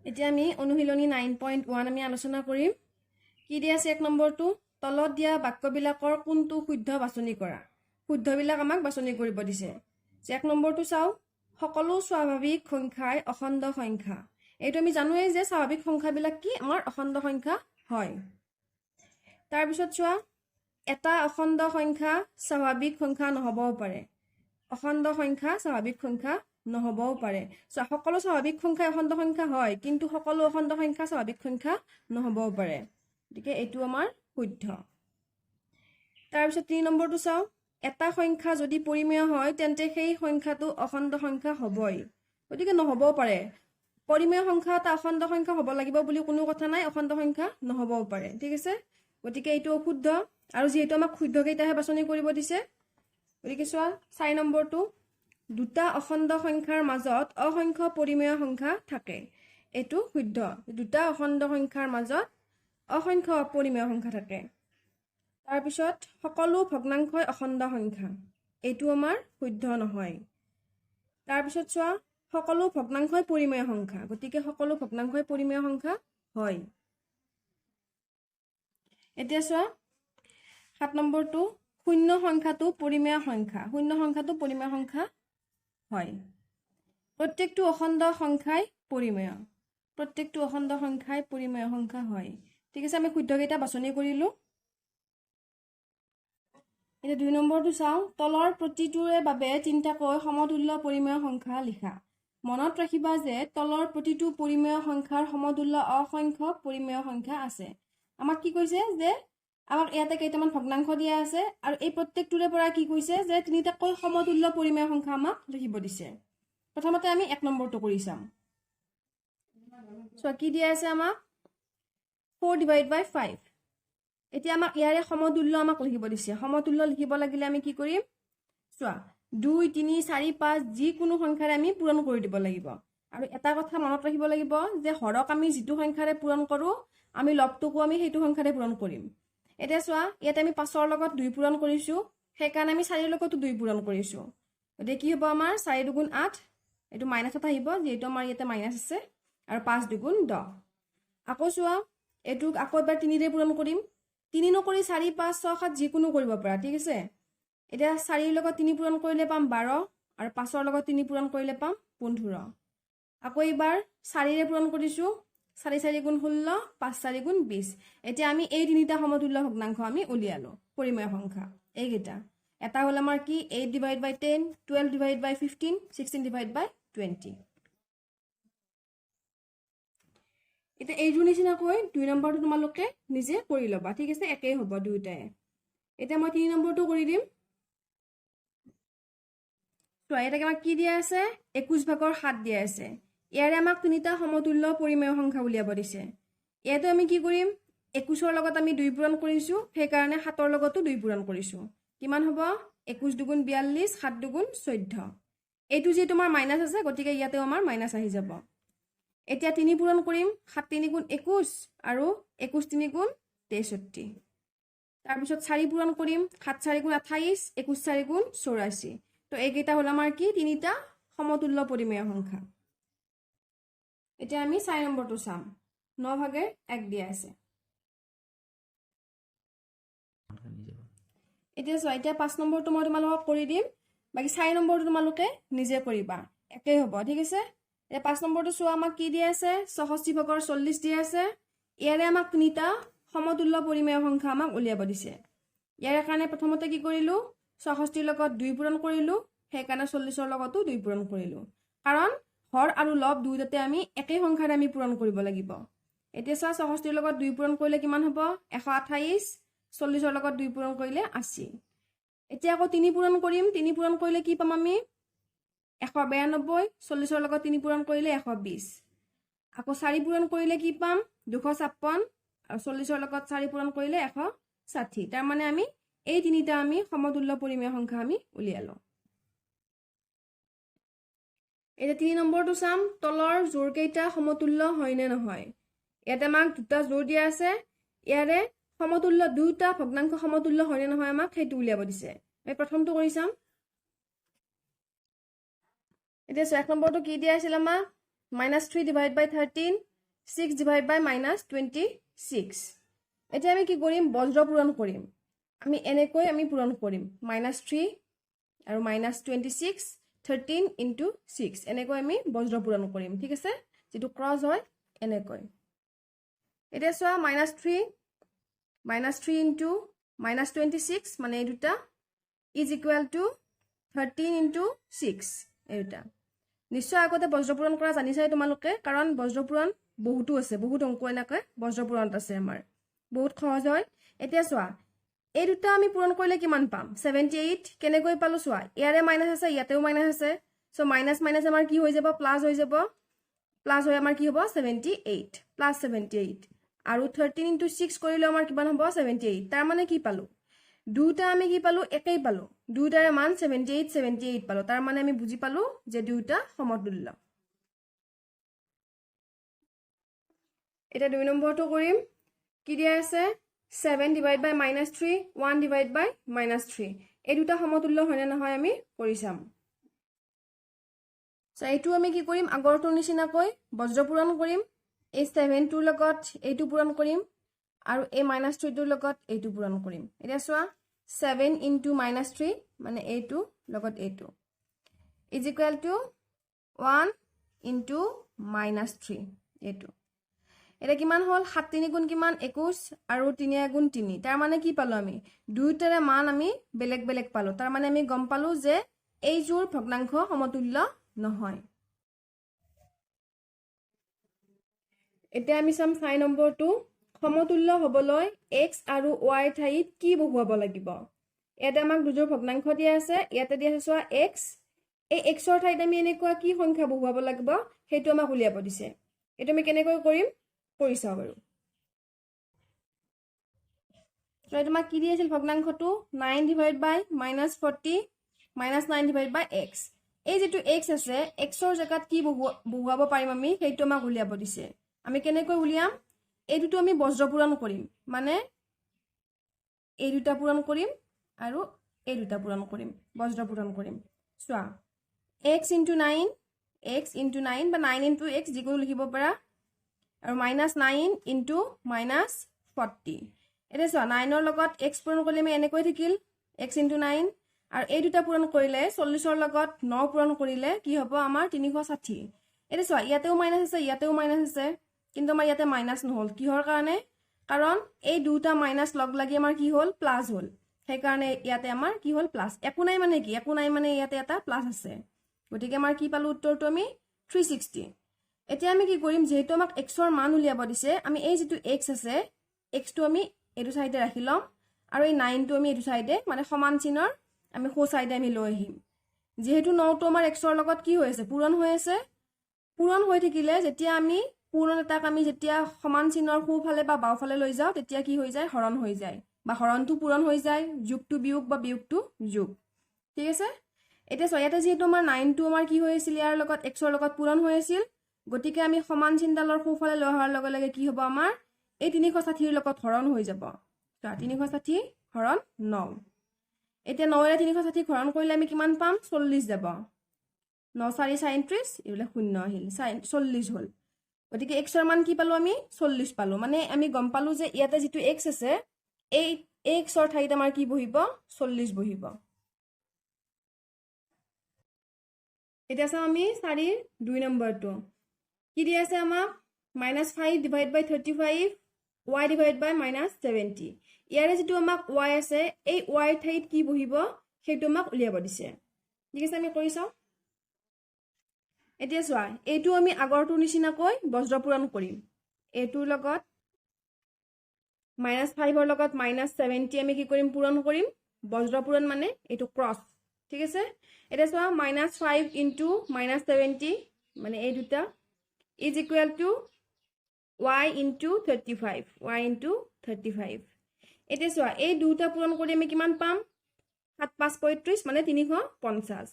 এতিয়া আমি অনুশীলনী 9.1 আমি আলোচনা কৰিম কি দিয়া আছে এক নম্বৰটো তলত দিয়া বাক্যবিলাকৰ কোনটো শুদ্ধ বাছনি কৰা শুদ্ধবিলাক আমাক বাছনি কৰিব দিছে যে এক নম্বৰটো চাও সকলো স্বাভাৱিক সংখ্যাই অখণ্ড সংখ্যা এইটো আমি জানোৱে যে স্বাভাৱিক সংখ্যাবিলাক কি আমাৰ অখণ্ড সংখ্যা হয় তাৰ পিছত চোৱা এটা অখণ্ড সংখ্যা স্বাভাৱিক সংখ্যা নহবও পাৰে অখণ্ড সংখ্যা স্বাভাৱিক সংখ্যা নহবও পাৰে সকলো স্বাভাৱিক সংখ্যা অখণ্ড সংখ্যা হয় কিন্তু সকলো অখণ্ড সংখ্যা স্বাভাৱিক সংখ্যা নহবও পাৰে গতিকে এইটো আমাৰ শুদ্ধ তাৰ পিছত 3 নম্বৰটো চাও এটা সংখ্যা যদি পৰিমেয় হয় তেন্তে সেই সংখ্যাটো অখণ্ড সংখ্যা হবই গতিকে নহবও পাৰে পৰিমেয় সংখ্যা এটা অখণ্ড সংখ্যা হ'ব লাগিব বুলি কোনো কথা নাই অখণ্ড সংখ্যা নহবও পাৰে ঠিক আছে গতিকে এইটো শুদ্ধ আৰু যেহেতু আমাক শুদ্ধ কেইটাহে বাছনি কৰিব দিছে গতিকে চোৱা 4 নম্বৰটো দুটা অখণ্ড সংখ্যাৰ মাজত অসংখ্য পৰিমেয় সংখ্যা থাকে এইটো শুদ্ধ দুটা অখণ্ড সংখ্যাৰ মাজত অসংখ্য পৰিমেয় সংখ্যা থাকে তাৰ পিছত সকলো ভগ্নাংশই অখণ্ড সংখ্যা এইটো আমাৰ শুদ্ধ নহয় তাৰ পিছত চোৱা সকলো ভগ্নাংশই পৰিমেয় সংখ্যা গতিকে সকলো ভগ্নাংশই পৰিমেয় সংখ্যা হয় এতিয়া চোৱা 7 নম্বৰটো শূন্য সংখ্যাটো পৰিমেয় সংখ্যা শূন্য সংখ্যাটো পৰিমেয় সংখ্যা হয় প্ৰত্যেকটো অখণ্ড সংখ্যাই পৰিমেয় প্ৰত্যেকটো অখণ্ড সংখ্যাই পৰিমেয় সংখ্যা হয় ঠিক আছে আমি শুদ্ধ কেইটা বাছনি কৰিলো এটা 2 নম্বৰটো চাও তলৰ প্ৰতিটোৰে বাবে তিনিটাকৈ সমতুল্য পৰিমেয় সংখ্যা লিখা মনত ৰাখিবা যে তলৰ প্ৰতিটো পৰিমেয় সংখ্যাৰ সমতুল্য অসংখ্য পৰিমেয় সংখ্যা আছে আমাক কি কৈছে যে আমাক ইয়াতে কেইটামান ভগ্নাংশ দিয়া আছে আৰু এই প্ৰত্যেকটোৰে পৰা কি কৈছে যে তিনিটাকৈ সমতুল্য পৰিমেয় সংখ্যা আমাক লিখিব দিছে প্ৰথমতে আমি 1 নম্বৰটো কৰি চাম সো কি দিয়া আছে আমাক 4/5 এতিয়া আমাক ইয়াৰে সমতুল্য আমাক লিখিব দিছে সমতুল্য লিখিব লাগিলে আমি কি কৰিম চোৱা 2 3 4 5 যিকোনো সংখ্যাৰে আমি পূৰণ কৰি দিব লাগিব আৰু এটা কথা মনত ৰাখিব লাগিব যে হৰক আমি যিটো সংখ্যাৰে পূৰণ কৰো আমি লবটোকো আমি সেইটো সংখ্যাৰে পূৰণ কৰিম এতিয়া চোৱা ইয়াতে আমি 5 ৰ লগত 2 পূৰণ কৰিছো সেই কাৰণে আমি 4 ৰ লগতো 2 পূৰণ কৰিছো গতিকে কি হ'ব আমাৰ 4 2 8 এটো মাইনাস এটা আহিব যেটো আমাৰ ইয়াতে মাইনাস আছে আৰু 5 2 10 আকৌ চোৱা এটুক আকৌ এবাৰ 3 ৰে পূৰণ কৰিম 3 নকৰি 4 5 6 7 যিকোনো কৰিব পাৰা ঠিক আছে এতিয়া 4 ৰ লগত 3 পূৰণ কৰিলে পাম 12 আৰু 5 ৰ লগত 3 পূৰণ কৰিলে পাম 15 আকৌ এবাৰ 4 ৰে পূৰণ কৰিছো 4 4 গুণ 16 5 4 গুণ 20 এতিয়া আমি এই তিনিটা সমতুল্য ভগ্নাংশ আমি উলিয়ালো পৰিমেয় সংখ্যা এইকেইটা এটা হল আমাৰ কি 8/10 12/15 16/20 এটা এই নিচিনা কৈ 2 নম্বৰটো তোমালোকে নিজে কৰি লবা ঠিক আছে একেই হ'ব দুইটাই এটা মই 3 নম্বৰটো কৰি দিম তো এটাকে আমাক কি দিয়া আছে 21/7 দিয়া আছে ইয়াৰে আমাক তিনিটা সমতুল্য পৰিমেয় সংখ্যা উলিয়াব দিছে ইয়াতে আমি কি কৰিম 21 ৰ লগত আমি 2 পূৰণ কৰিছো সেই কাৰণে 7 ৰ লগতো 2 পূৰণ কৰিছো কিমান হ'ব 21 2 গুণ 42 7 2 গুণ 14 এইটো যে তোমাৰ মাইনাস আছে গতিকে ইয়াতেও আমাৰ মাইনাস আহি যাব এতিয়া 3 পূৰণ কৰিম 7 3 গুণ 21 আৰু 21 3 গুণ 63 তাৰ পিছত 4 পূৰণ কৰিম 7 4 গুণ 28 21 4 গুণ 84 তো এইকেইটা হল আমাৰ কি তিনিটা সমতুল্য পৰিমেয় সংখ্যা এতিয়া আমি 4 নম্বৰটো চাম 9/1 দিয়া আছে এতিয়া চোৱা এতিয়া 5 নম্বৰটো মই তোমালোকক কৰি দিম বাকি 4 নম্বৰটো তোমালোকে নিজে কৰিবা একেই হ'ব ঠিক আছে এতিয়া 5 নম্বৰটো চোৱা আমাক কি দিয়া আছে 66/40 দিয়া আছে ইয়াৰে আমাক তিনিটা সমতুল্য পৰিমেয় সংখ্যা আমাক উলিয়াব দিছে ইয়াৰ কাৰণে প্ৰথমতে কি কৰিলো 66 ৰ লগত 2 পূৰণ কৰিলো সেই কাৰণে 40 ৰ লগতো 2 পূৰণ কৰিলো কাৰণ হৰ আৰু লব দুইটাতে আমি একেই সংখ্যাৰে আমি পূৰণ কৰিব লাগিব এতিয়া চোৱা 66 ৰ লগত 2 পূৰণ কৰিলে কিমান হ'ব 128 40 ৰ লগত 2 পূৰণ কৰিলে 80 এতিয়া আকৌ 3 পূৰণ কৰিম 3 পূৰণ কৰিলে কি পাম আমি 192 40 ৰ লগত 3 পূৰণ কৰিলে 120 আকৌ 4 পূৰণ কৰিলে কি পাম 256 আৰু 40 ৰ লগত 4 পূৰণ কৰিলে 160 তাৰ মানে আমি এই তিনিটা আমি সমতুল্য পৰিমেয় সংখ্যা আমি উলিয়ালো এটা 3 নম্বৰটো চাম তলৰ জোৰ কেইটা সমতুল্য হয় নে নহয় ইয়াতে আমাক দুটা জোৰ দিয়া আছে ইয়াৰে সমতুল্য দুটা ভগ্নাংশ সমতুল্য হয় নে নহয় আমাক সেইটো উলিয়াব দিছে আমি প্ৰথমটো কৰি চাম এতিয়া 1 নম্বৰটো কি দিয়া আছিল আমাক -3/13 6 divided by minus 26 এতিয়া আমি কি কৰিম বজ্ৰ পূৰণ কৰিম আমি এনেকৈ আমি পূৰণ কৰিম -3 আৰু -26 13 into 6 এনেকৈ আমি বজ্ৰ পূৰণ কৰিম ঠিক আছে যেটো ক্ৰস হয় এনেকৈ এতিয়া সোয়া -3 into -26 মানে এই দুটা is equal to 13 into 6 এই দুটা নিশ্চয় আগতে বজ্ৰ পূৰণ কৰা জানিছাই তোমালোকে কাৰণ বজ্ৰ পূৰণ বহুতো আছে বহুত অংক এনেকৈ বজ্ৰ পূৰণত আছে আমাৰ বহুত সহজ হয় এতিয়া সোয়া এই দুটা আমি পূৰণ কৰিলে কিমান পাম 78 কেনেকৈ পালো সোয়া ইয়াৰে মাইনাস আছে ইয়াতেও মাইনাস আছে সো মাইনাস মাইনাস আমাৰ কি হৈ যাব প্লাস হৈ যাব প্লাস হৈ আমাৰ কি হ'ব 78 প্লাস 78 আৰু 13 into 6 কৰিলে আমাৰ কিমান হ'ব 78 তাৰ মানে কি পালো দুটা আমি কি পালো একেই পালো দুটাৰে মান 78 পালো তাৰ মানে আমি বুজি পালো যে দুটা সমতুল্য এটা 2 নম্বৰটো কৰিম কি দিয়া আছে 7 divided by -3 1 divided by -3 এই দুটা সমতুল্য হয়নে নহয় আমি কৰি চাম সো এইটো আমি কি কৰিম আগৰটোৰ নিচিনাকৈ বজ্ৰ পূৰণ কৰিম এই 7 টোৰ লগত এইটো পূৰণ কৰিম আৰু এই -3 টোৰ লগত এইটো পূৰণ কৰিম এতিয়া সোয়া 7 into -3 মানে এইটো লগত এইটো is equal to 1 into -3 এইটো এটা কিমান হল 7 3 গুণ কিমান 21 আৰু 3 গুণ 3 তাৰ মানে কি পালো আমি দুইটাৰে মান আমি বেলেগ বেলেগ পালো তাৰ মানে আমি গম পালো যে এই জোৰ ভগ্নাংশ সমতুল্য নহয় এতিয়া আমি চাম 5 নম্বৰটো সমতুল্য হবলৈ x আৰু y ঠাইত কি বহুৱাব লাগিব এটা আমাক দুজোৰ ভগ্নাংশ দিয়া আছে ইয়াতে দিয়া আছে সোয়া x এই x ৰ ঠাইত আমি এনেকুৱা কি সংখ্যা বহুৱাব লাগিব হেতু আমাক উলিয়াব দিছে এটো আমি কেনেকৈ কৰিম কৰি চাও বাৰু তো এটা আমাক কি দিছিল ভগ্নাংশটো 9 divided by -40 -9 divided by x এই যেটো x আছে x ৰ জাগাত কি বহুৱাব পাৰিম আমি হেতু আমাক উলিয়াব দিছে আমি কেনেকৈ উলিয়াম এই দুটো আমি বজ্ৰ পূৰণ কৰিম মানে এই দুটা পূৰণ কৰিম আৰু এই দুটা পূৰণ কৰিম বজ্ৰ পূৰণ কৰিম সোয়া x into 9 বা 9 into x যিকোনো লিখিব পাৰা আৰু -9 into -40 এটা সোয়া 9 ৰ লগত x পূৰণ কৰিলে আমি এনেকৈ থাকিল x into 9 আৰু এই দুটা পূৰণ কৰিলে 40 ৰ লগত 9 পূৰণ কৰিলে কি হ'ব আমাৰ 360 এটা সোয়া ইয়াতেও মাইনাস আছে ইয়াতেও মাইনাস আছে কিন্তু আমাৰ ইয়াতে মাইনাস নহল কিহৰ কাৰণে কাৰণ এই দুটা মাইনাস লগ লাগি আমাৰ কি হল প্লাস হল সেই কাৰণে ইয়াতে আমাৰ কি হল প্লাস একো নাই মানে কি একো নাই মানে ইয়াতে এটা প্লাস আছে গতিকে আমাৰ কি পালো উত্তৰটো আমি 360 এতিয়া আমি কি কৰিম যেহেতু আমাক x ৰ মান উলিয়াব দিছে আমি এই যেটো x আছে x টো আমি এটো সাইডে ৰাখি লম আৰু এই 9 টো আমি এটো সাইডে মানে সমান চিনৰ আমি খো সাইডে আমি লৈ আহিম যেহেতু 9 টো আমাৰ x ৰ লগত কি হৈ আছে পূৰণ হৈ থাকিলে যেতিয়া আমি পূৰণ এটাক আমি যেতিয়া সমান চিনৰ সোঁফালে বা বাওফালে লৈ যাও তেতিয়া কি হৈ যায় হৰণ হৈ যায় বা হৰণটো পূৰণ হৈ যায় যোগটো বিয়োগ বা বিয়োগটো যোগ ঠিক আছে এটা সয়াতে যেহেতু আমাৰ 9 টো আমাৰ কি হৈ আছিল ইয়াৰ লগত x ৰ লগত পূৰণ হৈ আছিল গতিকে আমি সমান চিনডালৰ সোঁফালে লৈ অহাৰ লগে লগে কি হ'ব আমাৰ এই 360 ৰ লগত হৰণ হৈ যাব তো 360 হৰণ 9 এতিয়া 9 ৰে 360 হৰণ কৰিলে আমি কিমান পাম 40 যাব 9 4 37 ইলে শূন্য আহিল 40 হল গতিকে x ৰ মান কি পালো আমি 40 পালো মানে আমি গম পালো যে ইয়াতে যেটো x আছে এই x ৰ ঠাইত আমাৰ কি বহিব 40 বহিব এটা চাম আমি 4 ৰ 2 নম্বৰটো কি দি আছে আমাক -5 divided by 35 y divided by -70 ইয়াৰে যেটো আমাক y আছে এই y ঠাইত কি বহিব হেতু আমাক উলিয়াব দিছে ঠিক আছে আমি কৰি চাও এতিয়া সোয়া এইটো আমি আগৰটো নিচিনাকৈ বজ্ৰ পূৰণ কৰিম এইটোৰ লগত -5 ৰ লগত -70 আমি কি কৰিম পূৰণ কৰিম বজ্ৰ পূৰণ মানে এইটো ক্ৰস ঠিক আছে এটা সোয়া -5 into -70 মানে এই দুটা is equal to y into 35 এটা সোয়া এই দুটা পূৰণ কৰি আমি কিমান পাম 7 5 35 মানে 350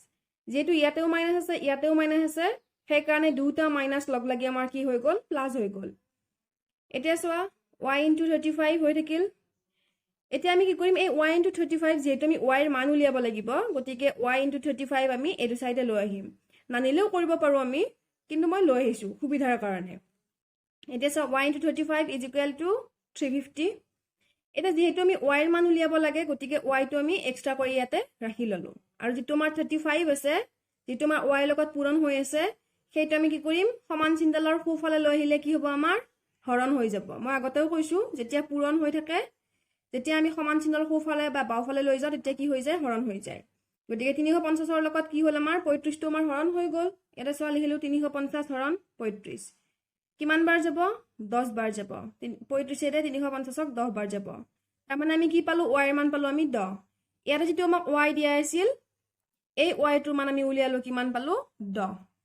যেহেতু ইয়াতেও মাইনাস আছে ইয়াতেও মাইনাস আছে সেই কাৰণে দুটা মাইনাস লগ লাগি আমাৰ কি হৈ গল প্লাস হৈ গল এতিয়া সোয়া y into 35 হৈ থাকিল এতিয়া আমি কি কৰিম এই y into 35 যেহেতু আমি y ৰ মান উলিয়াব লাগিব গতিকে y into 35 আমি এটো সাইডে লৈ আহিম নানিলেও কৰিব পাৰো আমি কিন্তু মই লৈ আহিছো সুবিধাৰ কাৰণে এতিয়া চাওক y into 35 is equal to 350 এটা যেহেতু আমি y এর মান উলিয়াব লাগে গতিকে y টো আমি এক্সট্রা কৰি ইয়াতে ৰাখি ললো আৰু যেটো আমাৰ 35 আছে যেটো আমাৰ y লগত পূৰণ হৈ আছে সেইটো আমি কি কৰিম সমান চিনডালৰ সোঁফালে লৈ আহিলে কি হ'ব আমাৰ হৰণ হৈ যাব মই আগতেও কৈছো যেতিয়া পূৰণ হৈ থাকে যেতিয়া আমি সমান চিনৰ সোঁফালে বা বাওঁফালে লৈ যাওঁ তেতিয়া কি হৈ যায় হৰণ হৈ যায় গতিকে 350 ৰ লগত কি হ'ল আমাৰ 35 টো আমাৰ হৰণ হৈ গ'ল এটা সোৱা লিখিলো 350 হৰণ 35 কিমান বাৰ যাব 10 বাৰ যাব 35 এৰে 350 ক 10 বাৰ যাব তাৰ মানে আমি কি পালো y এর মান পালো আমি 10 ইয়াতে যেটো আমাক y দিয়া আছিল এই y টোৰ মান আমি উলিয়ালো কিমান পালো 10